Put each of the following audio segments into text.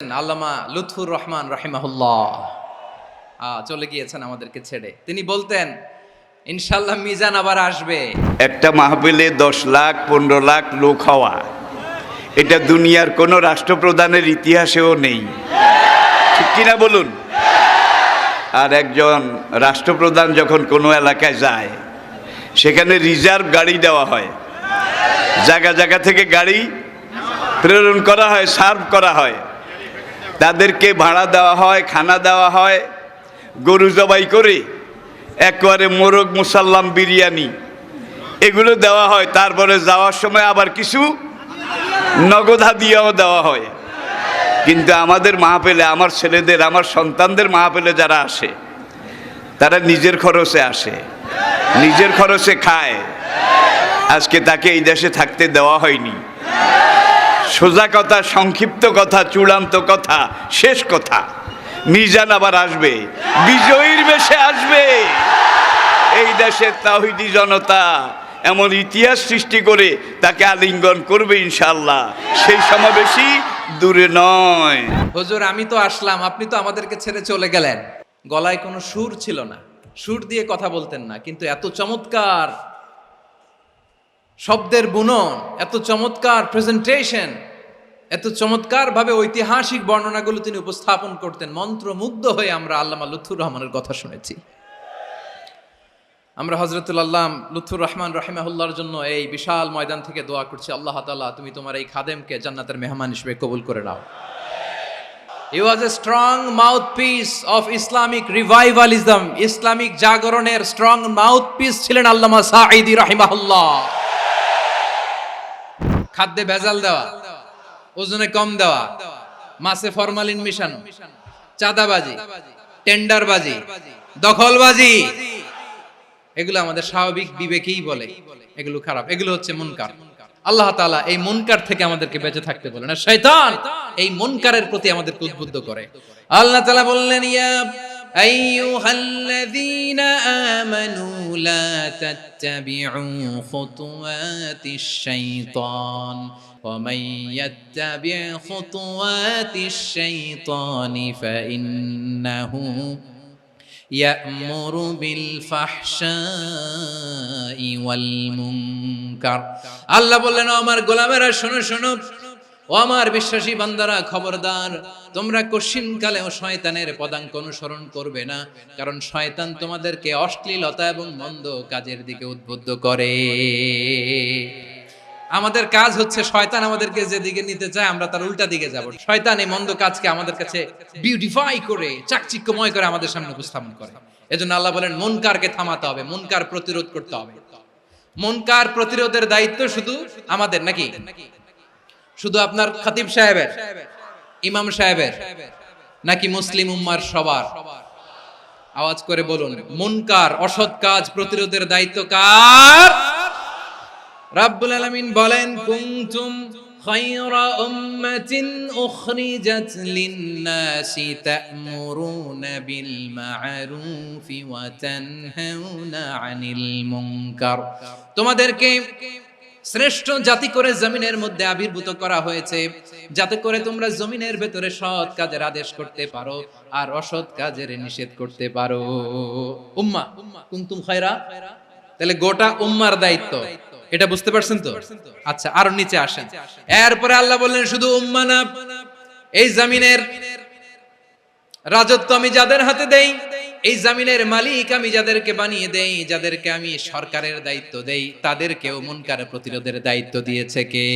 আল্লামা লুৎফুর রহমান রাহিমাহুল্লাহ চলে গিয়েছেন আমাদেরকে ছেড়ে। তিনি বলতেন, ইনশাল্লাহ মিজান আবার আসবে। একটা মাহফিলে 10 লাখ 15 লাখ লোক হওয়া, এটা দুনিয়ার কোনো রাষ্ট্রপ্রধানের ইতিহাসেও নেই, ঠিক কিনা বলুন? আর একজন রাষ্ট্রপ্রধান যখন কোনো এলাকায় যায়, সেখানে রিজার্ভ গাড়ি দেওয়া হয়, জায়গা জায়গা থেকে গাড়ি প্রেরণ করা হয়, সার্ভ করা হয়, তাদেরকে ভাড়া দেওয়া হয়, খানা দেওয়া হয়, গরু জবাই করে একেবারে মোরগ মুসাল্লাম বিরিয়ানি এগুলো দেওয়া হয়। তারপরে যাওয়ার সময় আবার কিছু নগদ হাদিয়াও দেওয়া হয়। কিন্তু আমাদের মাহফিলে, আমার ছেলেদের, আমার সন্তানদের মাহফিলে যারা আসে, তারা নিজের খরচে আসে, নিজের খরচে খায়। আজকে তাকে এই দেশে থাকতে দেওয়া হয়নি। সোজা কথা, সংক্ষিপ্ত কথা, চূড়ান্ত কথা, শেষ কথা, মিজান আবার আসবে, বিজয়ীর বেশে আসবে। এই দেশের তাওহীদি জনতা এমন ইতিহাস সৃষ্টি করে তাকে আলিঙ্গন করবে ইনশাআল্লাহ। সেই সমাবেশই দূরে নয়। হুজুর, আমি তো আসলাম, আপনি তো আমাদেরকে ছেড়ে চলে গেলেন। গলায় কোনো সুর ছিল না, সুর দিয়ে কথা বলতেন না, কিন্তু এত চমৎকার শব্দের বুনন, এত চমৎকার প্রেজেন্টেশন, এত চমৎকার ভাবে ঐতিহাসিক বর্ণনাগুলো তিনি উপস্থাপন করতেন। মন্ত্রমুগ্ধ হয়ে আমরা আল্লামা লুৎফুর রহমানের কথা শুনেছি। আমরা হযরতুল আল্লামা লুৎফুর রহমান রাহিমাহুল্লাহর জন্য এই বিশাল ময়দান থেকে দোয়া করছি, আল্লাহ তাআলা তুমি তোমার এই খাদেমকে জান্নাতের মেহমান হিসেবে কবুল করে নাও। He was a strong mouthpiece of Islamic revivalism. Islamic জাগরণের স্ট্রং মাউথপিস ছিলেন আল্লামা সাঈদী রাহিমাহুল্লাহ। খাদ্যে ভেজাল দেওয়া, ওজনে কম দেওয়া, মাছে ফরমালিন মিশানো, চাঁদাবাজি, টেন্ডারবাজি, দখলবাজি, এগুলো আমাদের স্বাভাবিক বিবেকেই বলে এগুলো খারাপ, এগুলো হচ্ছে মুনকার। আল্লাহ তাআলা এই মুনকার থেকে আমাদেরকে বেঁচে থাকতে বলেন, আর শয়তান এই মুনকারের প্রতি আমাদেরকে উদ্বুদ্ধ করে। আল্লাহ তাআলা বললেন, ইয়া আইয়ুহাল্লাযীনা আমানু লা তাত্তাবিউ খুতুওয়াতিশ শাইতান ওয়া মান ইয়াত্তাবি' খুতুওয়াতিশ শাইতানি ফাইন্নাহু ইয়া'মুরু বিল ফাহশাই ওয়াল মুনকার। আল্লাহ বললেন, আমার গোলামেরা শোনো শোনো, ও আমার বিশ্বাসী বান্দারা খবরদার, তোমরা কশিনকালেও শয়তানের পদাঙ্ক অনুসরণ করবে না, কারণ শয়তান তোমাদেরকে অশ্লীলতা এবং মন্দ কাজের দিকে উদ্বুদ্ধ করে। আমাদের কাজ হচ্ছে, শয়তান আমাদেরকে যেদিকে নিতে চায় আমরা তার উল্টা দিকে যাব। শয়তান এই মন্দ কাজকে আমাদের কাছে বিউটিফাই করে, চাকচিক্যময় করে আমাদের সামনে উপস্থাপন করে। এজন্য আল্লাহ বলেন, মুনকারকে থামাতে হবে, মুনকার প্রতিরোধ করতে হবে। মুনকার প্রতিরোধের দায়িত্ব শুধু আমাদের নাকি? শুধু আপনার খতিব সাহেবের, ইমাম সাহেবের, নাকি মুসলিম উম্মার সবার? আওয়াজ করে বলুন, মুনকার, অসৎ কাজ প্রতিরোধের দায়িত্ব কার? রাব্বুল আলামিন বলেন, কুনতুম খায়রা উম্মাতিন উখরিজাত লিন-নাসি তা'মুরুনা বিল মা'রুফি ওয়া তানহাউনা আনিল মুনকার। তোমাদেরকে শ্রেষ্ঠ জাতি করে জমিনের মধ্যে আবির্ভূত করা হয়েছে, যাতে করে তোমরা জমিনের ভেতরে সৎ কাজের আদেশ করতে পারো আর অসৎ কাজের নিষেধ করতে পারো। উম্মাহ, কুনতুম খায়রা, তাহলে গোটা উম্মার দায়িত্ব, এটা বুঝতে পারছেন তো? আচ্ছা, আরো নিচে আসেন। এরপরে আল্লাহ বললেন, শুধু উম্মাহ না, এই জমিনের রাজত্ব আমি যাদের হাতে দেই, এই জমিনের মালিক আমি যাদেরকে বানিয়ে দেই, যাদেরকে আমি সরকারের দায়িত্ব দেই, তাদেরকেও মুনকার প্রতিরোধের দায়িত্ব দিয়েছে কে?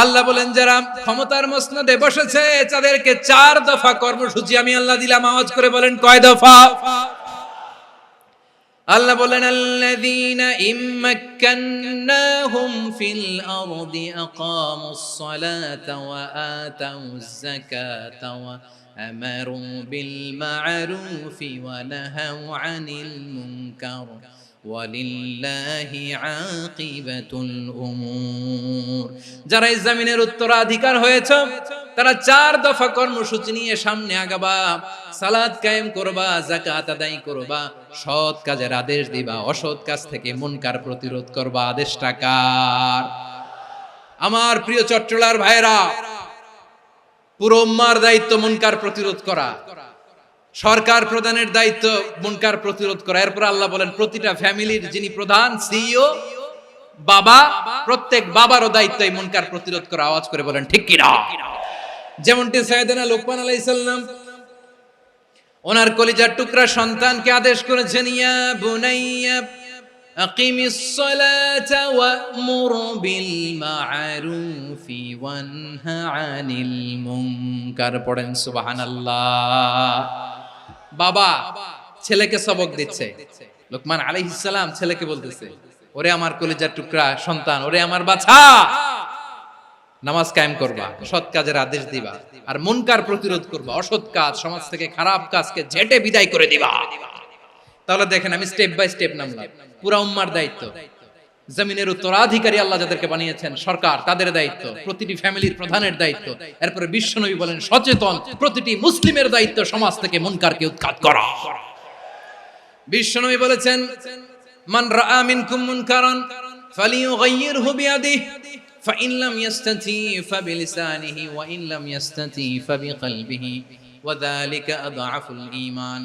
আল্লাহ বলেন, যারা ক্ষমতার মসনদে বসেছে তাদেরকে 4 দফা কর্মসূচি আমি আল্লাহ দিলাম। আওয়াজ করে বলেন, কয় দফা? আল্লাহ বলেন, আল্লাযীনা ইম্মাক্কান্নাহুম ফিল আরদি আকামুস সালাতা ওয়া আতাউয যাকাতা ওয়া আমারু বিল মা'রুফি ওয়া নাহাউ আনিল মুনকার ওয়ালিল্লাহি আকিবাতুল উমুর। যারা এই জমিনের উত্তরাধিকার হয়েছে, তারা 4 দফা কর্মসূচি নিয়ে সামনে আগাবা। সালাত কায়েম করবা, যাকাত আদায় করবা, সৎ কাজের আদেশ দিবা, অসৎ কাজ থেকে মুনকার প্রতিরোধ করবা। আদেশটা কার? আমার প্রিয় চট্টলার ভাইরা, পুরো উম্মার দায়িত্ব মুনকার প্রতিরোধ করা, সরকার প্রধানের দায়িত্ব মুনকার প্রতিরোধ করা। এরপর আল্লাহ বলেন প্রতিটা ফ্যামিলির যিনি প্রধান সিইও বাবা, প্রত্যেক বাবারও দায়িত্ব এই মুনকার প্রতিরোধ করা। আওয়াজ করে বলেন ঠিক কিনা? যেমনটি সাইয়েদনা লোকমান আলাইহিস সালাম ওনার কলিজার টুকরা সন্তানকে আদেশ করেছেন, ইয়া বুনাইয়া আকিমিস সালাতা ওয়া'মুর বিল মা'রুফি ওয়ানহা আনিল মুনকার। পড়েন সুবহানাল্লাহ। বাবা ছেলেকে সবক দিচ্ছে, লোকমান আলাইহিস সালাম ছেলেকে বলতেছে, ওরে আমার কলিজার টুকরা সন্তান, ওরে আমার বাছা, নামাজ কায়েম করবা, সৎ কাজের আদেশ দিবা, আর মুনকার প্রতিরোধ করবা, অসৎ কাজ সমাজ থেকে খারাপ কাজকে ঝেঁটে বিদায় করে দিবা। তাহলে দেখেন আমি স্টেপ বাই স্টেপ নামলাম। পুরা উম্মার দায়িত্ব, জমিনের উত্তরাধিকারী আল্লাহ যাদেরকে বানিয়েছেন সরকার, তাদের দায়িত্ব, প্রতিটি ফ্যামিলির প্রধানের দায়িত্ব। এরপরে বিশ্বনবী বলেন সচেতন প্রতিটি মুসলিমের দায়িত্ব সমাজ থেকে মুনকারকে উৎখাত করা। বিশ্বনবী বলেছেন, মান রাআ মিনকুম মুনকারান ফালিয়ুগাইয়িরহু বিয়াদিহি ফাইন লাম ইয়াস্তাতি ফাবিলিসানিহি ওয়া ইন লাম ইয়াস্তাতি ফাবিকলবিহি ওয়া যালিকা আযআফুল ঈমান।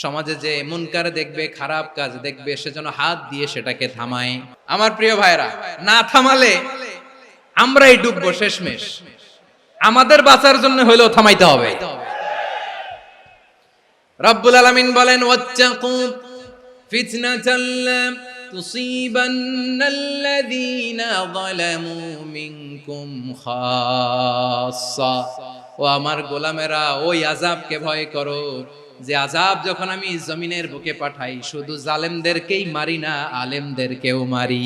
সমাজে যে মুনকার দেখবে, খারাপ কাজ দেখবে, সেজন্য হাত দিয়ে সেটাকে থামায়। আমার প্রিয় ভাইরা, না থামালে আমরাই ডুববো শেষমেশ। আমাদের বাঁচার জন্য হলেও থামাইতে হবে। রব্বুল আলামিন বলেন, ওয়াত্তাকু ফিতনাতাল লা তুসিবান্নাল্লাযীনা যালামু মিনকুম খাসসা। ও আমার গোলামেরা, ওই আযাবকে ভয় করো যে আযাব যখন আমি জমিনের বুকে পাঠাই শুধু জালেমদেরকেই মারি না, আলেমদেরকেও মারি।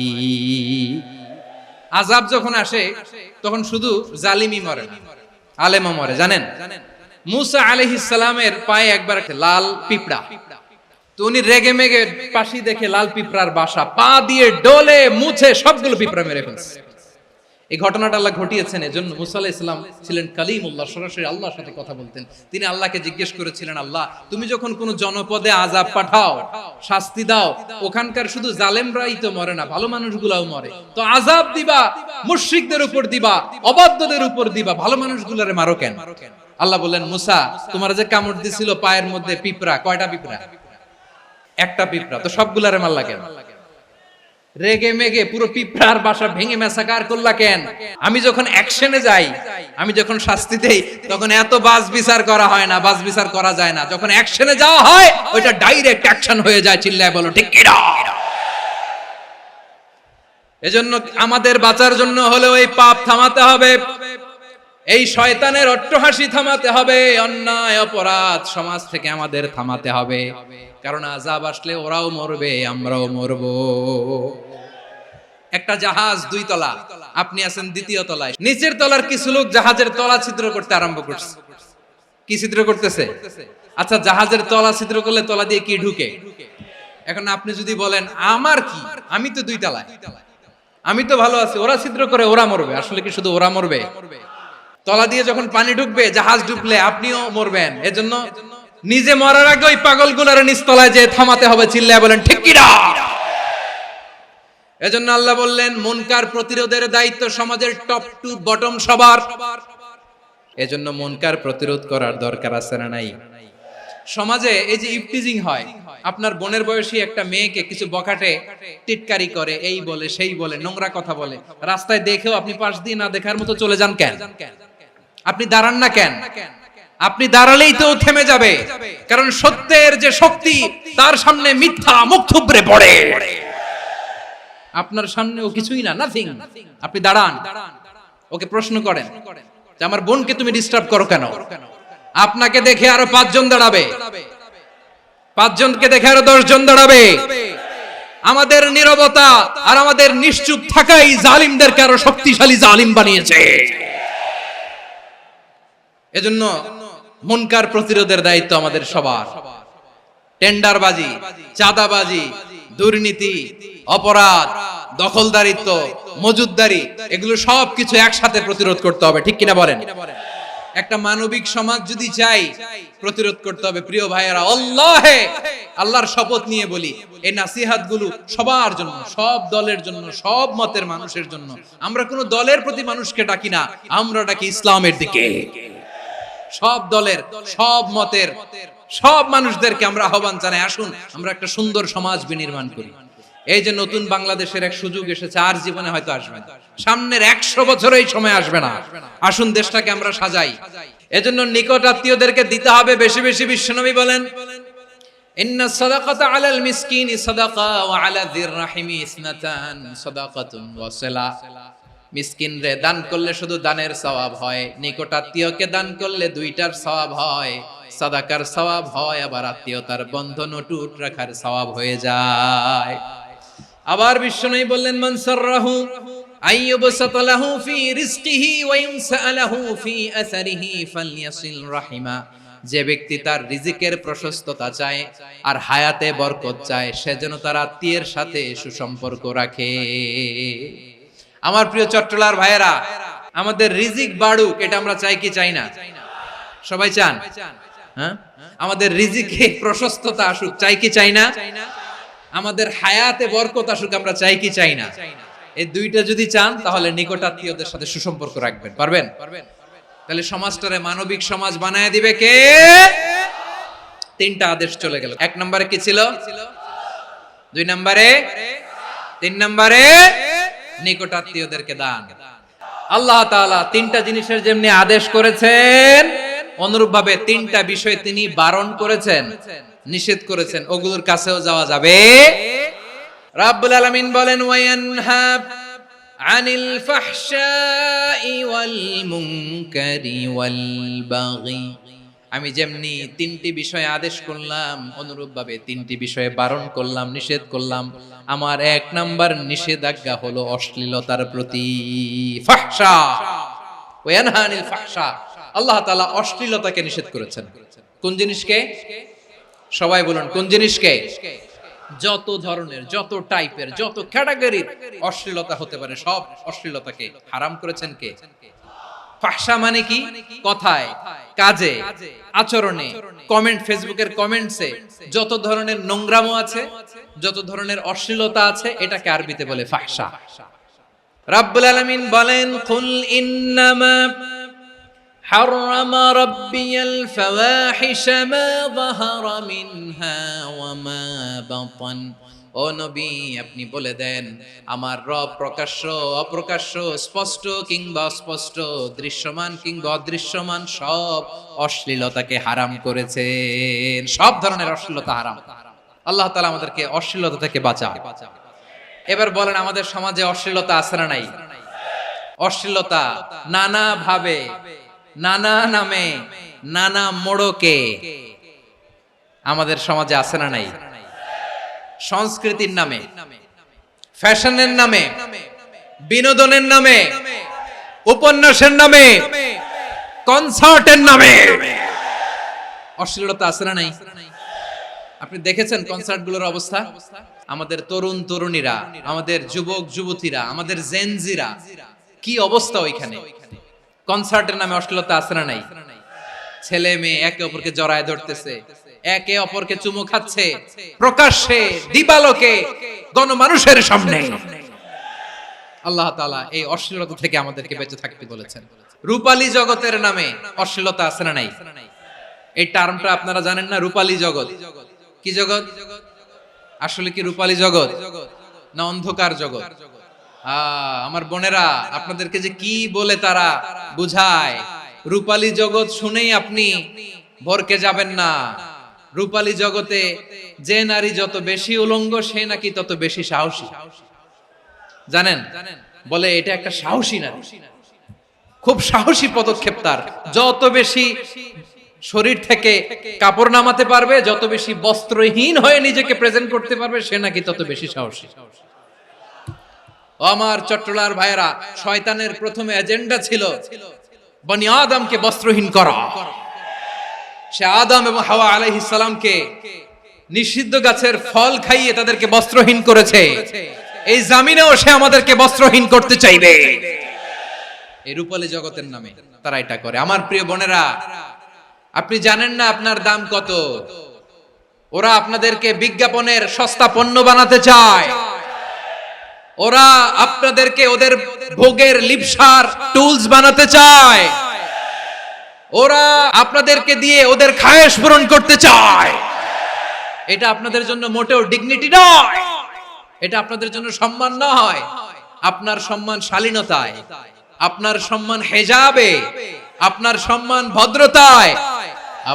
আযাব যখন আসে তখন শুধু জালিমই মরে না, আলেমও মরে। জানেন মুসা আলাইহিস সালামের পায়ে একবার লাল পিঁপড়া, তো উনি রেগে মেগে পাশি দেখে লাল পিঁপড়ার বাসা, পা দিয়ে ডলে মুছে সবগুলো পিঁপড়া মেরে ফেলছে। এই ঘটনাটা আল্লাহ ঘটিয়েছেন এজন্য মুসা আলাইহিস সালাম ছিলেন কালিমুল্লাহ, সরাসরি আল্লাহর সাথে কথা বলতেন। তিনি আল্লাহকে জিজ্ঞেস করেছিলেন, আল্লাহ তুমি যখন কোনো জনপদে আযাব পাঠাও, শাস্তি দাও, ওখানকার শুধু জালেমরাই তো মরে না, ভালো মানুষগুলাও মরে, তো আযাব দিবা মুশরিকদের উপর দিবা, অবাধ্যদের উপর দিবা, ভালো মানুষগুলোরে মারো কেন? আল্লাহ বললেন, মুসা তোমার যে কামড় দিছিল পায়ের মধ্যে পিঁপড়া, কয়টা পিঁপড়া? একটা পিঁপড়া, তো সবগুলারে মারলা কেন? রেগে মেগে পুরো পিঁপড়ার বাসা ভেঙে মেসাকার করলা কেন? আমি যখন অ্যাকশনে যাই, আমি যখন শাস্তি দেই, তখন এত বাস বিচার করা হয় না, বাস বিচার করা যায় না। যখন অ্যাকশনে যাওয়া হয় ওইটা ডাইরেক্ট অ্যাকশন হয়ে যায়। চিল্লায় বলো ঠিক কিনা? এজন্য আমাদের বাঁচার জন্য হলেও এই পাপ থামাতে হবে, এই শয়তানের অট্টহাসি থামাতে হবে, অন্যায় অপরাধ সমাজ থেকে আমাদের থামাতে হবে। কারণ আযাব আসলে ওরাও মরবে, আমরাও মরব। একটা জাহাজ 2 তলা, আপনি আছেন 2য় তলায়, নিচের তলার কিছু লোক জাহাজের তলা ছিদ্র করতে আরম্ভ করছে। কি ছিদ্র করতেছে? আচ্ছা, জাহাজের তলা ছিদ্র করলে তলা দিয়ে কি ঢুকে? এখন আপনি যদি বলেন আমার কি, আমি তো 2 তলায়, আমি তো ভালো আছি, ওরা ছিদ্র করে ওরা মরবে। আসলে কি শুধু ওরা মরবে? তলা দিয়ে যখন পানি ঢুকবে, জাহাজ ঢুকলে আপনিও মরবেন। এজন্য নিজে মরার আগে ওই পাগলগুলোর নিচতলায় যে থামাতে হবে। চিল্লায় বলেন ঠিক কিনা? এজন্য আল্লাহ বললেন মুনকার প্রতিরোধের দায়িত্ব সমাজের টপ টু বটম সবার। এজন্য মুনকার প্রতিরোধ করার দরকার আছে না নাই? সমাজে এই যে ইফটিজিং হয়, আপনার বোনের বয়সী একটা মেয়েকে কিছু বখাটে টিটকারি করে, এই বলে সেই বলে, নোংরা কথা বলে, রাস্তায় দেখেও আপনি পাশ দিয়ে না দেখার মতো চলে যান কেন? আপনি দাঁড়ান না কেন? আপনি দাঁড়ালেই তো থেমে যাবে, কারণ সত্যের যে শক্তি তার সামনে মিথ্যা মুখ থুবড়ে পড়ে। আপনার সামনে ও কিছুই না, নাথিং। আপনি দাঁড়ান, ওকে প্রশ্ন করেন যে আমার বোনকে তুমি ডিস্টার্ব করো কেন? আপনাকে দেখে আরো 5 জন দাঁড়াবে, 5 জনকে দেখে আরো 10 জন দাঁড়াবে। আমাদের নীরবতা আর আমাদের নিশ্চুপ থাকাই জালিমদেরকে আরো শক্তিশালী জালিম বানিয়েছে। এজন্য মুনকার প্রতিরোধের দায়িত্ব আমাদের সবার। টেন্ডারবাজি, চাঁদাবাজি, দুর্নীতি, অপরাধ, দখলদারিত্ব, মজুদদারি, এগুলো সবকিছু একসাথে প্রতিরোধ করতে হবে। ঠিক কিনা বলেন? একটা মানবিক সমাজ যদি চাই, প্রতিরোধ করতে হবে। প্রিয় ভাইয়েরা, আল্লাহর শপথ নিয়ে বলি, এই নাসিহাত গুলো সবার জন্য, সব দলের জন্য, সব মতের মানুষের জন্য। আমরা কোনো দলের প্রতি মানুষকে ডাকি না, আমরা ডাকি ইসলামের দিকে। সব দলের, সব মতের, সব মানুষদেরকে আমরা আহ্বান জানাই, আসুন আমরা একটা সুন্দর সমাজ বিনির্মাণ করি। এই যে নতুন বাংলাদেশের এক সুযোগ এসেছে, আর জীবনে হয়তো আসবে না, সামনের 100 বছর এই সময় আসবে না। আসুন দেশটাকে আমরা সাজাই। এজন্য নিকট আত্মীয়দেরকে দিতে হবে বেশি বেশি। বিশ্বনবী বলেন, ইন্না সাদাকাতা আলাল মিসকিনি সাদাকা ওয়া আলা যির রাহিমি ইসনাতান সাদাকাতুন ওয়া সিলা। মিসকিন রে দান করলে শুধু দানের সওয়াব হয়, নিকট আত্মীয়কে দান করলে দুইটার সওয়াব হয়, সাদাকার সওয়াব হয়, আবার আত্মীয়তার বন্ধন অটুট রাখার সওয়াব হয়ে যায়। আবার বিশ্বনবী বললেন, মান সাররাহু আইয়ুবসাত লাহু ফি রিজকিহি ওয়া ইনসালাহু ফি আসারিহি ফালইয়াসিল রাহিমা। যে ব্যক্তি তার রিজিকের প্রশস্ততা চায় আর হায়াতে বরকত চায়, সে যেন তার আত্মীয়ের সাথে সুসম্পর্ক রাখে। আমার প্রিয় চট্টলার ভাইয়েরা, আমাদের রিজিক বাড়ুক, এটা আমরা চাই কি চাই না? সবাই চান? হ্যাঁ, আমাদের রিজিকে প্রশস্ততা আসুক, চাই কি চাই না? আমাদের হায়াতে বরকত আসুক, আমরা চাই কি চাই না? এই দুইটা যদি চান, তাহলে নিকট আত্মীয়দের সাথে সুসম্পর্ক রাখবেন। পারবেন? তাহলে সমাজটারে মানবিক সমাজ বানায় দিবে কে? 3টা আদেশ চলে গেল। 1 নম্বরে কি ছিল? 2 নম্বরে, 3 নম্বরে নিকট আত্মীয়দেরকে দান। আল্লাহ তাআলা 3টা জিনিসের যেমনি আদেশ করেছেন, অনুরূপভাবে 3টা বিষয় তিনি বারণ করেছেন, নিষেধ করেছেন, ওগুলোর কাছেও যাওয়া যাবে। রাব্বুল আলামিন বলেন, ওয়ায়ানহা আনিল ফাহশাই ওয়াল মুনকারি ওয়াল বাগি। আমি যেমনি 3টি বিষয়ে আদেশ করলাম, অনুরূপভাবে 3টি বিষয়ে বারণ করলাম, নিষেধ করলাম। আমার 1 নাম্বার নিষেধাজ্ঞা হলো অশ্লীলতার প্রতি। ফাহশা, ওয়ায়ানহা আনিল ফাহশা, আল্লাহ তাআলা অশ্লীলতাকে নিষেধ করেছেন। কোন জিনিসকে? সবাই বলুন, কোন জিনিসকে? যত ধরনের, যত টাইপের, যত ক্যাটাগরির অশ্লীলতা হতে পারে, সব অশ্লীলতাকে হারাম করেছেন কে? ফাহশা মানে কি? কথায়, কাজে, আচরণে, কমেন্ট, ফেসবুকের কমেন্টসে যত ধরনের নোংরামো আছে, যত ধরনের অশ্লীলতা আছে, এটাকে আরবিতে বলে ফাহশা। রাব্বুল আলামিন বলেন, কুল ইন্নামা حرم ربي الفواحش ما ظهر منها وما بطن। ও নবী, আপনি বলে দেন, আমার রব প্রকাশ্য, অপ্রকাশ্য, স্পষ্ট কিংবা অস্পষ্ট, দৃশ্যমান কিংবা অদৃশ্যমান সব অশ্লীলতাকে হারাম করেছেন। সব ধরনের অশ্লীলতা হারাম। আল্লাহ তাআলা আমাদেরকে অশ্লীলতা থেকে বাঁচান। এবার বলেন, আমাদের সমাজে অশ্লীলতা আছে না নাই? অশ্লীলতা নানা ভাবে, নানা নামে, নানা মোড়কে আমাদের সমাজে আছে না নাই? সংস্কৃতির নামে, ফ্যাশনের নামে, বিনোদনের নামে, উপন্যাসের নামে, কনসার্টের নামে অশ্লীলতা আছে না নাই? আপনি দেখেছেন কনসার্টগুলোর অবস্থা? আমাদের তরুণ তরুণীরা, আমাদের যুবক যুবতীরা, আমাদের জেনজিরা, কি অবস্থা ওইখানে? কনসার্টের নামে অশ্লীলতা আছে না নাই? ছেলে মেয়ে একে অপরকে জড়ায় ধরতেছে, একে অপরকে চুমু খাচ্ছে, প্রকাশ্যে, দিবালোকে, গণমানুষের সামনে। আল্লাহ তাআলা এই অশ্লীলতা থেকে আমাদেরকে বেঁচে থাকতে বলেছেন। রূপালী জগতের নামে অশ্লীলতা আছে না নাই? এই টার্মটা আপনারা জানেন না? রূপালী জগৎ কি জগৎ? আসলে কি রূপালী জগৎ না অন্ধকার জগৎ? আমার বোনেরা, আপনাদেরকে যে কি বলে তারা বুঝায়, রূপালী জগৎ শুনেই আপনি ভরকে যাবেন না। রূপালী জগতে যে নারী যত বেশি উলঙ্গ, সে নাকি তত বেশি সাহসী। জানেন? বলে এটা একটা সাহসী নারী, খুব সাহসী পদক্ষেপ তার। যত বেশি শরীর থেকে কাপড় নামাতে পারবে, যত বেশি বস্ত্রহীন হয়ে নিজেকে প্রেজেন্ট করতে পারবে, সে নাকি তত বেশি সাহসী। আমার চট্টলার ভাইয়েরা, শয়তানের প্রথম এজেন্ডা ছিল বনি আদমকে বস্ত্রহীন করা। সে আদম এবং হাওয়া আলাইহিস সালামকে নিষিদ্ধ গাছের ফল খাইয়ে তাদেরকে বস্ত্রহীন করেছে। এই জামিনেও সে আমাদেরকে বস্ত্রহীন করতে চাইবে। এই রূপালী জগতের নামে তারা এটা করে। আমার প্রিয় বোনেরা, আপনি জানেন না আপনার দাম কত? ওরা আপনাদেরকে বিজ্ঞাপনের সস্তা পণ্য বানাতে চায়। ওরা আপনাদেরকে ওদের ভোগের লিপসার টুলস বানাতে চায়। ওরা আপনাদেরকে দিয়ে ওদের খায়েশ পূরণ করতে চায়। এটা আপনাদের জন্য মোটেও ডিগনিটি নয়, এটা আপনাদের জন্য সম্মান নয়। আপনার সম্মান শালীনতায়, আপনার সম্মান হেজাবে, আপনার সম্মান ভদ্রতায়,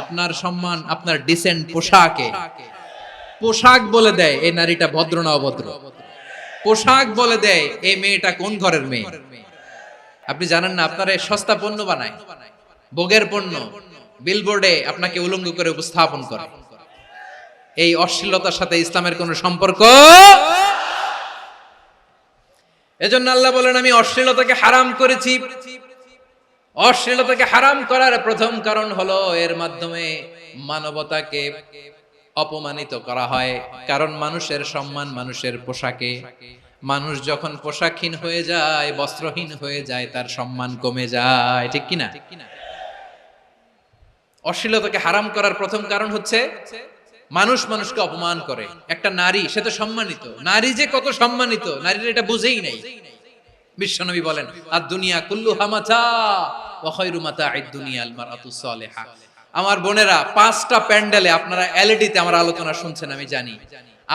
আপনার সম্মান আপনার ডিসেন্ট পোশাকে। পোশাক বলে দেয় এই নারীটা ভদ্র না অভদ্র, পোশাক বলে দেয় এই মেয়েটা কোন ঘরের মেয়ে। আপনি জানেন না, আপনারা সস্তা পণ্য বানায়, ভোগের পণ্য, বিলবোর্ডে আপনাকে উলঙ্গ করে উপস্থাপন করে। এই অশ্লীলতার সাথে ইসলামের কোনো সম্পর্ক। এজন্য আল্লাহ বলেন, আমি অশ্লীলতাকে হারাম করেছি। অশ্লীলতাকে হারাম করার প্রথম কারণ হলো এর মাধ্যমে মানবতাকে অপমানিত করা হয়। কারণ মানুষের সম্মান মানুষের পোশাকে। মানুষ যখন পোশাকহীন হয়ে যায়, বস্ত্রহীন হয়ে যায়, তার সম্মান কমে যায়, ঠিক কিনা? অশ্লীলতাকে হারাম করার প্রথম কারণ হচ্ছে মানুষ মানুষকে অপমান করে। একটা নারী, সে তো সম্মানিত, নারী যে কত সম্মানিত নারীরা এটা বুঝেই নাই। বিশ্বনবী বলেন, আর দুনিয়া কুল্লুহা মাতা ওয়া খায়রু মাতা'আদ দুনিয়া আল মারআতু সালিহা। আমার বোনেরা, 5টা প্যান্ডেলে আপনারা এলইডিতে আমার আলোচনা শুনছেন, আমি জানি।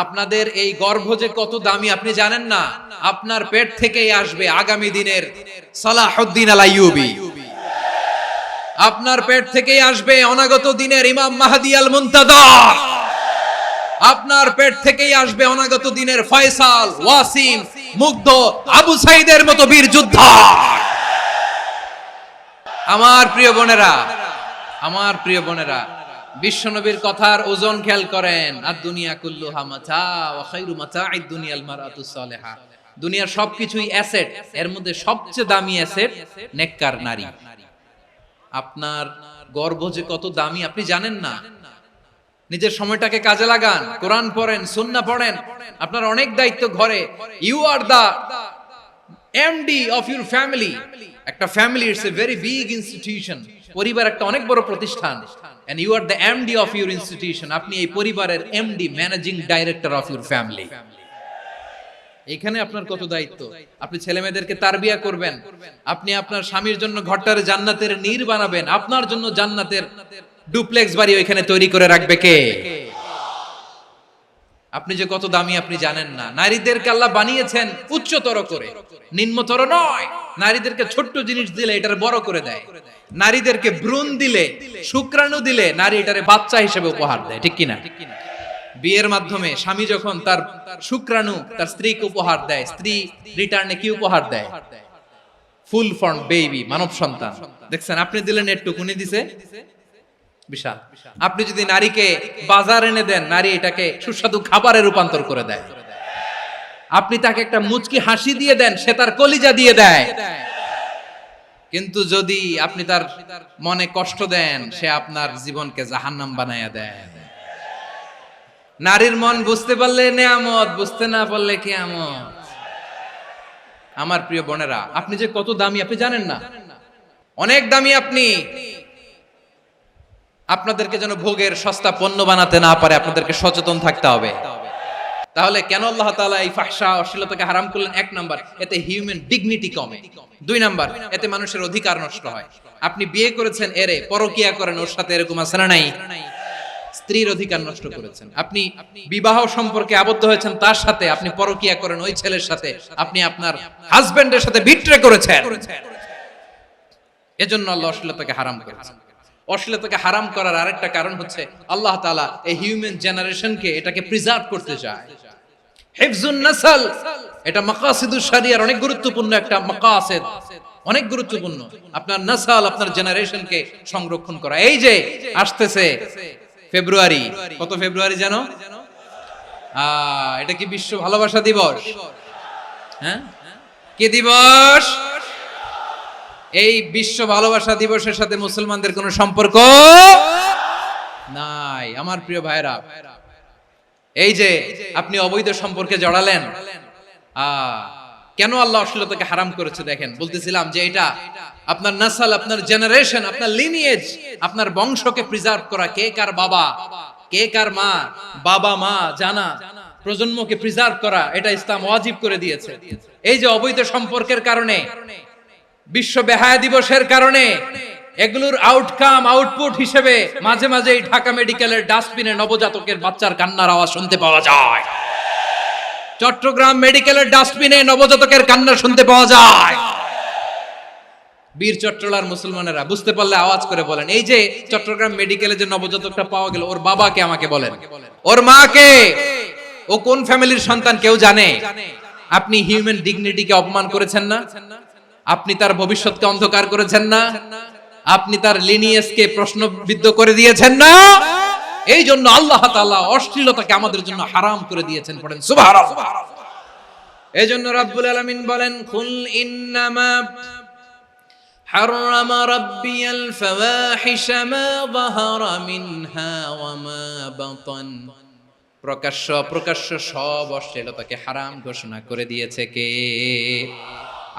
আপনাদের এই গর্ভ যে কত দামি আপনি জানেন না। আপনার পেট থেকেই আসবে আগামী দিনের সালাহুদ্দিন আল আইয়ুবী। আপনার পেট থেকেই আসবে অনাগত দিনের ইমাম মাহদী আল মুনতাযর। আপনার পেট থেকেই আসবে অনাগত দিনের ফয়সাল, ওয়াসিম, মুগ্ধ, আবু সাইদের মতো বীর যোদ্ধা। আমার প্রিয় বোনেরা, আমার প্রিয় বোনেরা, বিশ্বনবীর কথার ওজন খেয়াল করেন। আর দুনিয়া কুল্লুহা মাতা ওয়া খায়রু মাতা'আদ দুনিয়া আল মারআতু সালিহা। দুনিয়ার সবকিছুই অ্যাসেট, এর মধ্যে সবচেয়ে দামি অ্যাসেট নেককার নারী। আপনার গর্ভ যে কত দামি আপনি জানেন না। নিজের সময়টাকে কাজে লাগান, কোরআন পড়েন, সুন্নাহ পড়েন। আপনার অনেক দায়িত্ব ঘরে। You are the MD of your family. একটা family it's a very big institution. পরিবার একটা অনেক বড় প্রতিষ্ঠান। And you are the MD of your institution. আপনি এই পরিবারের MD, managing director of your family. এখানে আপনার কত দায়িত্ব। আপনি ছেলে মেয়েদেরকে তারবিয়া করবেন, আপনি আপনার স্বামীর জন্য ঘরটারে জান্নাতের নীর বানাবেন, আপনার জন্য জান্নাতের ডুপ্লেক্স বাড়ি ওইখানে তৈরি করে রাখবে কে? আপনি যে কত দামি আপনি জানেন না। নারীদেরকে আল্লাহ বানিয়েছেন উচ্চতর করে, নিম্নতর নয়। নারীদেরকে ছোট্ট জিনিস দিলে এটারে বড় করে দেয়। নারীদেরকে ভ্রূণ দিলে, শুক্রাণু দিলে নারী এটারে বাচ্চা হিসেবে উপহার দেয়, ঠিক কিনা? বিয়ের মাধ্যমে স্বামী যখন তার শুক্রাণু তার স্ত্রীকে উপহার দেয়, স্ত্রী রিটার্নে কি উপহার দেয়? ফুল ফর্ম বেবি, মানব সন্তান। দেখছেন, আপনি দিলেন একটুক, উনি দিছে বিশাল। আপনি যদি নারীকে বাজার এনে দেন, নারী এটাকে সুস্বাদু খাবারে রূপান্তর করে দেয়। আপনি তাকে একটা মুচকি হাসি দিয়ে দেন, সে তার কলিজা দিয়ে দেয়। কিন্তু যদি আপনি তার মনে কষ্ট দেন, সে আপনার জীবনকে জাহান্নাম বানায়া দেয়। নারীর মন বুঝতে পারলে নেয়ামত, বুঝতে না পারলে কিয়ামত। আমার প্রিয় বোনেরা, আপনি যে কত দামি আপনি জানেন না। অনেক দামি আপনি। আপনাদেরকে যেন ভোগের সস্তা পণ্য বানাতে না পারে, আপনাদেরকে সচেতন থাকতে হবে। তাহলে কেন আল্লাহ তাআলা এই ফাহশা, অশ্লীলতাকে হারাম করলেন? 1 নাম্বার, এতে হিউম্যান ডিগনিটি কমে। 2 নাম্বার, এতে মানুষের অধিকার নষ্ট হয়। আপনি বিয়ে করেছেন, এরে পরকিয়া করেন, ওর সাথে এরকম আছে না নাই? স্ত্রীর অধিকার নষ্ট করেছেন। আপনি বিবাহ সম্পর্কে আবদ্ধ হয়েছেন তার সাথে, আপনি পরকিয়া করেন ওই ছেলের সাথে, আপনি আপনার হাজবেন্ডের সাথে বিট্রে করেছেন। এজন্য আল্লাহ অশ্লীলতাকে হারাম করেছেন। অশ্লীলতাকে হারাম করার আরেকটা কারণ হচ্ছে আল্লাহ তাআলা এই হিউম্যান জেনারেশনকে এটাকে প্রিজার্ভ করতে চায়। হিফজুন নাসল, এটা মাকাসিদুশ শরিয়ার অনেক গুরুত্বপূর্ণ একটা মাকাসিদ, অনেক গুরুত্বপূর্ণ। আপনার নাসল, আপনার জেনারেশনকে সংরক্ষণ করা। এই যে আসতেছে ফেব্রুয়ারি, কত ফেব্রুয়ারি জানো? এটা কি বিশ্ব ভালোবাসা দিবস? হ্যাঁ, কি দিবস? এই বিশ্ব ভালোবাসা দিবসের সাথে মুসলমানদের কোনো সম্পর্ক নাই। আমার প্রিয় ভাইরা, এই যে আপনি অবৈধ সম্পর্কে জড়ালেন, কেন আল্লাহ অশ্লীলতাকে হারাম করেছে দেখেন। বলতেছিলাম যে এটা আপনার নাসল, আপনার জেনারেশন, আপনার লিনিয়েজ, আপনার বংশকে প্রিজার্ভ করা। কে কার বাবা, কে কার মা, বাবা মা জানা, প্রজন্মকে প্রিজার্ভ করা, এটা ইসলাম ওয়াজিব করে দিয়েছে। এই যে অবৈধ সম্পর্কের কারণে, বিশ্ব বেহায়া দিবসের কারণে এগুলোর আউটপুট হিসেবে মাঝে মাঝে এই ঢাকা মেডিকেলের ডাস্টবিনে নবজাতকের বাচ্চার কান্নার আওয়াজ শুনতে পাওয়া যায়। চট্টগ্রাম মেডিকেলের ডাস্টবিনে নবজাতকের কান্না শুনতে পাওয়া যায়। বীর চট্টলার মুসলমানেরা বুঝতে পারলে আওয়াজ করে বলেন, এই যে চট্টগ্রাম মেডিকেলে যে নবজাতকটা পাওয়া গেল, ওর বাবাকে আমাকে বলেন, ওর মাকে, ও কোন ফ্যামিলির সন্তান কেউ জানে? আপনি হিউম্যান ডিগনিটিকে অপমান করেছেন না? আপনি তার ভবিষ্যৎকে অন্ধকার করেছেন না? আপনি তার লিনিয়েজকে প্রশ্নবিদ্ধ করে দিয়েছেন না? এই জন্য আল্লাহ তাআলা অশ্লীলতাকে আমাদের জন্য হারাম করে দিয়েছেন। পড়েন সুবহানাল্লাহ। এই জন্য রাব্বুল আলামিন বলেন, কুল ইন্নামা حرم ربي الفواحش ما ظهر منها وما بطن। প্রকাশ্য সব অশ্লীলতাকে হারাম ঘোষণা করে দিয়েছে কে?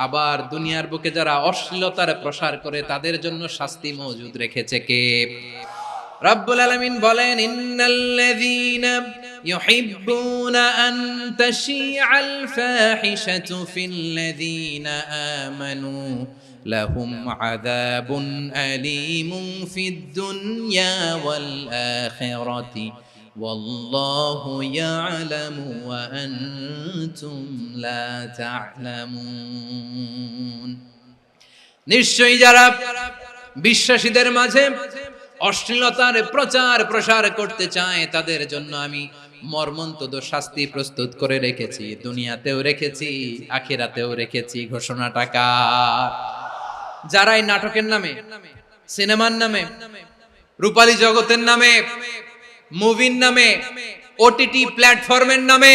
আবার দুনিয়ার বুকে যারা অশ্লীলতার প্রসার করে তাদের জন্য শাস্তি মজুদ রেখেছে কে? রব্বুল আলামিন বলেন, ইন্নাল্লাযীনা ইউহিব্বুনা আন তাশিআল ফাহিশাতু ফিল্লাযীনা আমানু লাহুম আযাবুন আলীমুন ফিদ দুনিয়া ওয়াল আখিরাতি ওয়াল্লাহু ইয়ালামু ওয়া আনতুম লা তা'লামুন। নিশ্চয়ই যারা বিশ্বাসীদের মাঝে অশ্লীলতার প্রসার করতে চায় তাদের জন্য আমি মর্মন্তুদ শাস্তি প্রস্তুত করে রেখেছি, দুনিয়াতেও রেখেছি, আখিরাতেও রেখেছি। ঘোষণাটা কার? যারা এই নাটকের নামে, সিনেমার নামে, রূপালী জগতের নামে, মুভির নামে, ওটিটি প্ল্যাটফর্মের নামে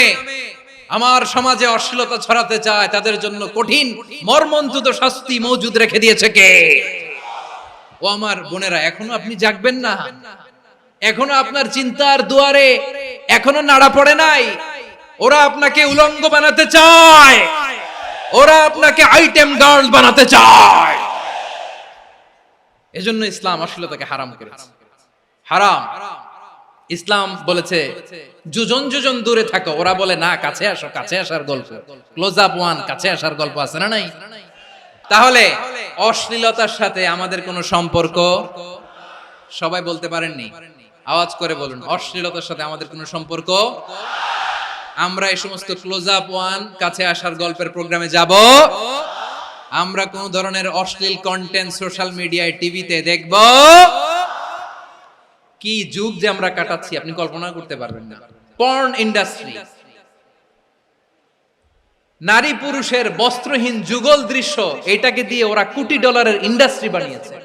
আমার সমাজে অশ্লীলতা ছড়াতে চায় তাদের জন্য কঠিন মর্মন্তুদ শাস্তি মজুদ রেখে দিয়েছে কে? ও আমার বোনেরা, এখনো আপনি জাগবেন না? এখনো আপনার চিন্তার দুয়ারে এখনো নাড়া পড়ে নাই? ওরা আপনাকে উলঙ্গ বানাতে চায়, ওরা আপনাকে আইটেম গার্ল বানাতে চায়। এজন্য ইসলাম অশ্লীলতাকে হারাম করেছে। হারাম। ইসলাম বলেছে যোজন যোজন দূরে থাকো, ওরা বলে না কাছে আসো, কাছে আসার গল্প, ক্লোজ আপ ওয়ান, কাছে আসার গল্প আছে না নাই? তাহলে অশ্লীলতার সাথে আমাদের কোনো সম্পর্ক? সবাই বলতে পারেননি, আওয়াজ করে বলুন, অশ্লীলতার সাথে আমাদের কোনো সম্পর্ক? আমরা এই সমস্ত ক্লোজ আপ ওয়ান, কাছে আসার গল্পের প্রোগ্রামে যাব? আমরা কোন ধরনের অশ্লীল কন্টেন্ট সোশ্যাল মিডিয়ায়, টিভিতে দেখব? কি যুগ যে আমরা কাটাচ্ছি আপনি কল্পনা করতে পারবেন না। পর্ন ইন্ডাস্ট্রি, নারী পুরুষের বস্ত্রহীন যুগল দৃশ্য, এটাকে দিয়ে ওরা কোটি ডলারের ইন্ডাস্ট্রি বানিয়েছে।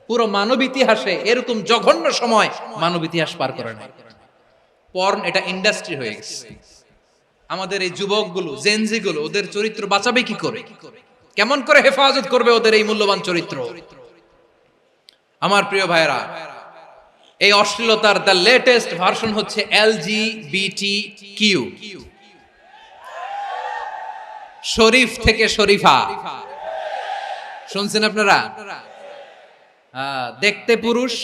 পুরো মানব ইতিহাসে এরকম জঘন্য সময় মানব ইতিহাস পার করে নাই। পর্ন এটা ইন্ডাস্ট্রি হয়ে গেছে। আমাদের এই যুবকগুলো, জেনজি গুলো, ওদের চরিত্র বাঁচাবে কি করে? কেমন করে হেফাজত করবে ওদের এই মূল্যবান চরিত্র? আমার প্রিয় ভাইরা, এই অশ্লীলতার দ্য লেটেস্ট ভার্সন হচ্ছে LGBTQ, শরীফ থেকে শরীফা। শুনছেন আপনারা? দেখতে পুরুষ,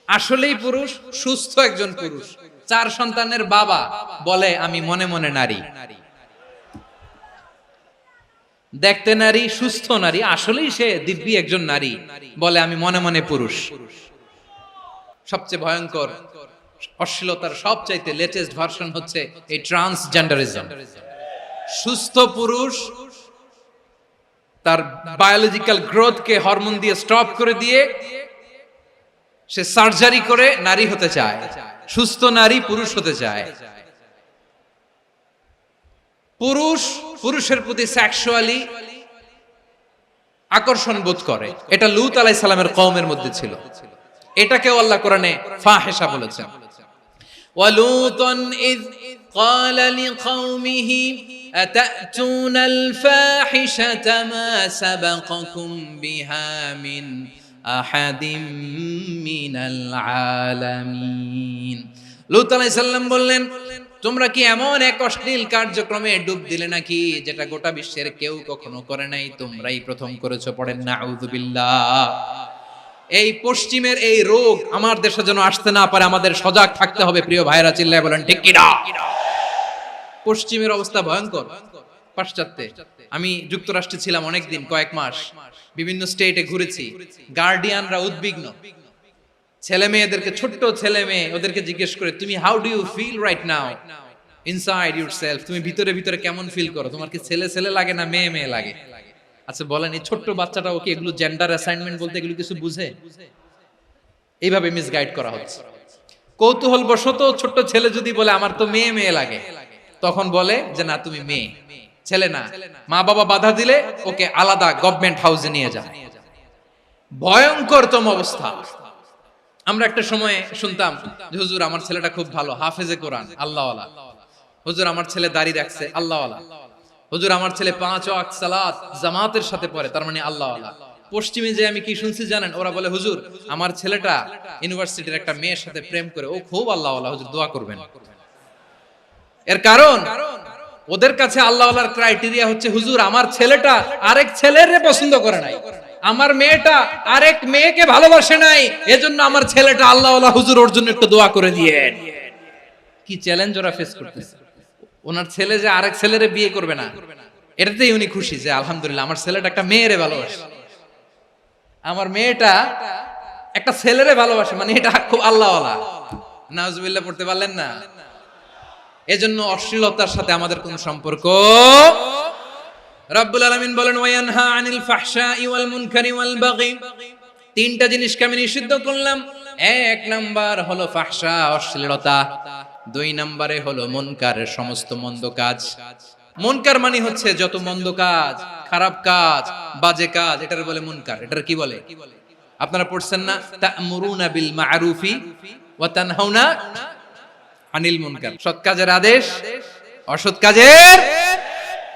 আসলেই পুরুষ, সুস্থ একজন পুরুষ, 4 সন্তানের বাবা, বলে আমি মনে মনে নারী। দেখতে নারী, সুস্থ নারী, আসলেই সে দিব্যি একজন নারী, বলে আমি মনে মনে পুরুষ। সবচেয়ে ভয়ঙ্কর অশ্লীলতার সবচাইতে লেটেস্ট ভার্সন হচ্ছে এই ট্রান্সজেন্ডারিজম। সুস্থ পুরুষ তার বায়োলজিক্যাল গ্রোথকে হরমোন দিয়ে স্টপ করে দিয়ে সে সার্জারি করে নারী হতে চায়। সুস্থ নারী পুরুষ হতে চায়। পুরুষের প্রতি সেক্সুয়ালি আকর্ষণ বোধ করে। এটা লূত আলাইহিস সালামের কওমের মধ্যে ছিল। এটাকেও আল্লাহ কোরআনে ফাহিশা বলেছেন। ওয়ালুতান ইয ক্বালা লিকাওমিহি আতাতুনাল ফাহিশাতা মা সাবাকাকুম বিহা মিন আহাদিম মিনাল আলামিন। লূত আলাইহিস সালাম বললেন, তোমরা কি এমন এক অশ্লীল কার্যক্রমে ডুব দিলে নাকি যেটা গোটা বিশ্বের কেউ কখনো করে নাই, তোমরাই প্রথম করেছো। পড়েন নাউযুবিল্লাহ। এই পশ্চিমের এই রোগ আমার দেশে যেন আসতে না পারে, আমাদের সজাগ থাকতে হবে। প্রিয় ভাইরা চিল্লায় বলেন ঠিক কি না? পশ্চিমের অবস্থা ভয়ঙ্কর। পাশ্চাত্যে আমি যুক্তরাষ্ট্রে ছিলাম অনেকদিন, কয়েক মাস, বিভিন্ন স্টেটে ঘুরেছি। গার্ডিয়ানরা উদ্বিগ্ন, ছেলে মেয়েদেরকে, ছোট্ট ছেলে মেয়ে, ওদেরকে জিজ্ঞেস করে, তুমি how do you feel right now inside yourself, তুমি ভিতরে ভিতরে কেমন ফিল করো, তোমার কি ছেলে ছেলে লাগে না মেয়ে মেয়ে লাগে? আচ্ছা বলেন, এই ছোট্ট বাচ্চাটা ওকে এগুলো জেন্ডার অ্যাসাইনমেন্ট বলতে এগুলো কিছু বুঝে? এইভাবে মিসগাইড করা হচ্ছে। কৌতূহল বশত ছোট্ট ছেলে যদি বলে আমার তো মেয়ে মেয়ে লাগে, তখন বলে যে না তুমি মেয়ে, ছেলে না। মা বাবা বাধা দিলে ওকে আলাদা গভর্নমেন্ট হাউসে নিয়ে যায়। ভয়ঙ্করতম অবস্থা। আমরা একটা সময় শুনতাম যে হুজুর আমার ছেলেটা খুব ভালো, হাফেজে কোরআন, আল্লাহওয়ালা। হুজুর আমার ছেলে দাড়ি রাখছে, আল্লাহওয়ালা। হুজুর আমার ছেলে 5 ওয়াক্ত সালাত জামাতের সাথে পড়ে, তার মানে আল্লাহওয়ালা। পশ্চিমে যে আমি কি শুনছি জানেন? ওরা বলে হুজুর আমার ছেলেটা ইউনিভার্সিটির একটা মেয়ের সাথে প্রেম করে, ও খুব আল্লাহওয়ালা, হুজুর দোয়া করবেন। এর কারণ ওদের কাছে আল্লাহওয়ালার ক্রাইটেরিয়া হচ্ছে হুজুর আমার ছেলেটা আরেক ছেলের পছন্দ করে নাই, আমার মেয়েটা আরেক মেয়েকে ভালোবাসে নাই, এজন্য আমার ছেলেটা আল্লাহওয়ালা, হুজুর ওর জন্য একটু দোয়া করে দিয়েন। কি চ্যালেঞ্জ ওরা ফেস করতেছে। ওনার ছেলে যে আরেক ছেলেরে বিয়ে করবে না, এটাতেই উনি খুশি যে আলহামদুলিল্লাহ আমার ছেলেটা একটা মেয়েরে ভালোবাসে, আমার মেয়েটা একটা ছেলেরে ভালোবাসে, মানে এটা খুব আল্লাহওয়ালা। নাউজুবিল্লাহ পড়তে পারলেন না? এজন্য অশ্লীলতার সাথে আমাদের কোনো সম্পর্ক। রব্বুল আলামিন বলেন ওয়ায়ানহা আনিল ফাহশাই ওয়াল মুনকারি ওয়াল বাগি, তিনটা জিনিসকে আমি নিষিদ্ধ করলাম। এক নাম্বার হলো ফাহশা, অশ্লীলতা। 2 নম্বরে হলো মুনকারের সমস্ত মন্দ কাজ। মুনকার মানে হচ্ছে যত মন্দ কাজ, খারাপ কাজ, বাজে কাজ, এটার বলে মুনকার। এটার কি বলে? আপনারা পড়ছেন না তা'মুরুনা বিল মা'রুফি ওয়া তানহাউনা আনিল মুনকার, সৎ কাজের আদেশ, অসৎ কাজের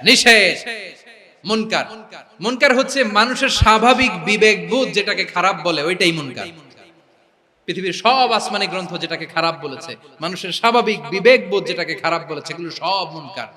নিষেধ। মুনকার, মুনকার হচ্ছে মানুষের স্বাভাবিক বিবেকবোধ যেটাকে খারাপ বলে, ওইটাই মুনকার। পৃথিবীর সব আসমানি গ্রন্থ যেটাকে খারাপ বলেছে, মানুষের স্বাভাবিক বিবেকবোধ যেটাকে খারাপ বলেছে, এগুলো সব মুনকার।